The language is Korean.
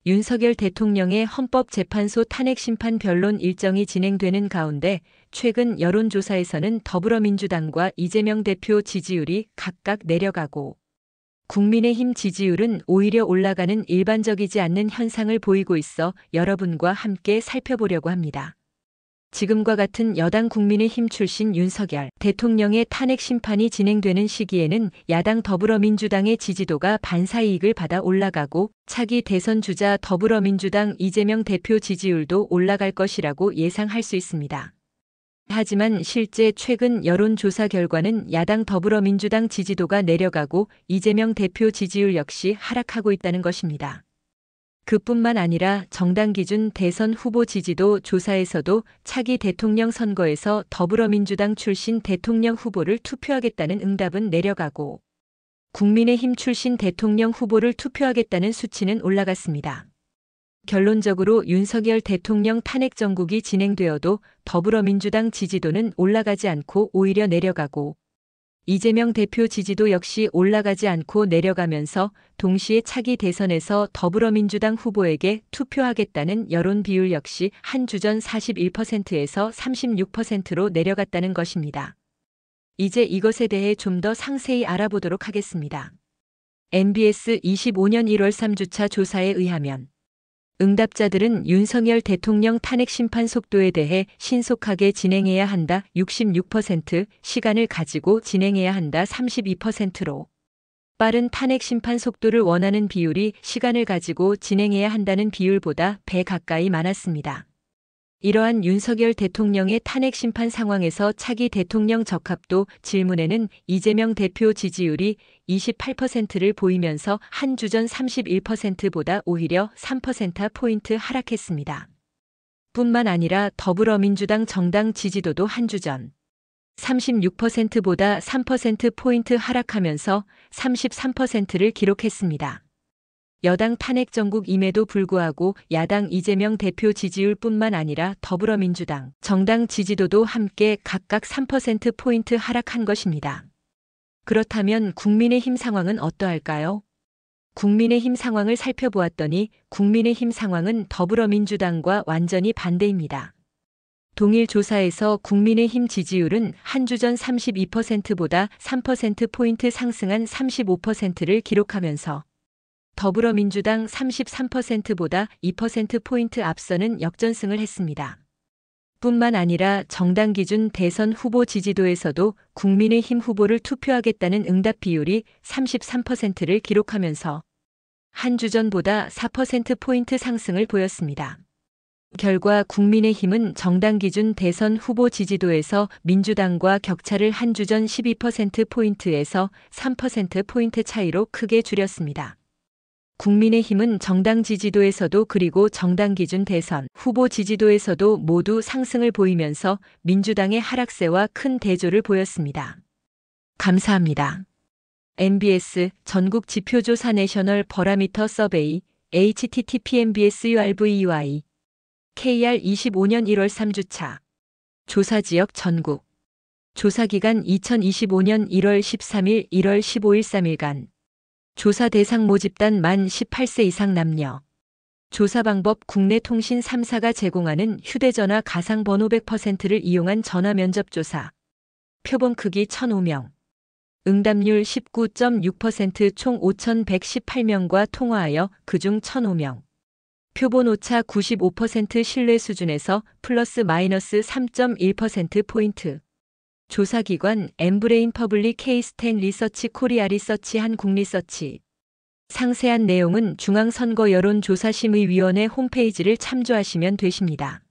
윤석열 대통령의 헌법재판소 탄핵심판 변론 일정이 진행되는 가운데 최근 여론조사에서는 더불어민주당과 이재명 대표 지지율이 각각 내려가고 국민의힘 지지율은 오히려 올라가는 일반적이지 않는 현상을 보이고 있어 여러분과 함께 살펴보려고 합니다. 지금과 같은 여당 국민의힘 출신 윤석열 대통령의 탄핵 심판이 진행되는 시기에는 야당 더불어민주당의 지지도가 반사이익을 받아 올라가고 차기 대선 주자 더불어민주당 이재명 대표 지지율도 올라갈 것이라고 예상할 수 있습니다. 하지만 실제 최근 여론조사 결과는 야당 더불어민주당 지지도가 내려가고 이재명 대표 지지율 역시 하락하고 있다는 것입니다. 그뿐만 아니라 정당 기준 대선 후보 지지도 조사에서도 차기 대통령 선거에서 더불어민주당 출신 대통령 후보를 투표하겠다는 응답은 내려가고 국민의힘 출신 대통령 후보를 투표하겠다는 수치는 올라갔습니다. 결론적으로 윤석열 대통령 탄핵 정국이 진행되어도 더불어민주당 지지도는 올라가지 않고 오히려 내려가고 이재명 대표 지지도 역시 올라가지 않고 내려가면서 동시에 차기 대선에서 더불어민주당 후보에게 투표하겠다는 여론 비율 역시 한 주 전 41%에서 36%로 내려갔다는 것입니다. 이제 이것에 대해 좀 더 상세히 알아보도록 하겠습니다. MBS 25년 1월 3주차 조사에 의하면 응답자들은 윤석열 대통령 탄핵 심판 속도에 대해 신속하게 진행해야 한다 66%, 시간을 가지고 진행해야 한다 32%로 빠른 탄핵 심판 속도를 원하는 비율이 시간을 가지고 진행해야 한다는 비율보다 배 가까이 많았습니다. 이러한 윤석열 대통령의 탄핵 심판 상황에서 차기 대통령 적합도 질문에는 이재명 대표 지지율이 28%를 보이면서 한 주 전 31%보다 오히려 3%포인트 하락했습니다. 뿐만 아니라 더불어민주당 정당 지지도도 한 주 전 36%보다 3%포인트 하락하면서 33%를 기록했습니다. 여당 탄핵 정국임에도 불구하고 야당 이재명 대표 지지율뿐만 아니라 더불어민주당 정당 지지도도 함께 각각 3%포인트 하락한 것입니다. 그렇다면 국민의힘 상황은 어떠할까요? 국민의힘 상황을 살펴보았더니 국민의힘 상황은 더불어민주당과 완전히 반대입니다. 동일 조사에서 국민의힘 지지율은 한 주 전 32%보다 3%포인트 상승한 35%를 기록하면서 더불어민주당 33%보다 2%포인트 앞서는 역전승을 했습니다. 뿐만 아니라 정당 기준 대선 후보 지지도에서도 국민의힘 후보를 투표하겠다는 응답 비율이 33%를 기록하면서 한 주 전보다 4%포인트 상승을 보였습니다. 결과 국민의힘은 정당 기준 대선 후보 지지도에서 민주당과 격차를 한 주 전 12%포인트에서 3%포인트 차이로 크게 줄였습니다. 국민의힘은 정당 지지도에서도 그리고 정당 기준 대선 후보 지지도에서도 모두 상승을 보이면서 민주당의 하락세와 큰 대조를 보였습니다. 감사합니다. MBS 전국 지표조사 내셔널 버라미터 서베이 http://mbsurvey KR 25년 1월 3주차 조사지역 전국 조사기간 2025년 1월 13일 1월 15일 3일간 조사 대상 모집단 만 18세 이상 남녀 조사 방법 국내 통신 3사가 제공하는 휴대전화 가상번호 100%를 이용한 전화 면접 조사 표본 크기 1,005명 응답률 19.6% 총 5,118명과 통화하여 그중 1,005명 표본 오차 95% 신뢰 수준에서 플러스 마이너스 3.1%포인트 조사기관 엠브레인 퍼블릭 케이스텐 리서치 코리아 리서치 한국리서치 상세한 내용은 중앙선거 여론조사심의위원회 홈페이지를 참조하시면 되십니다.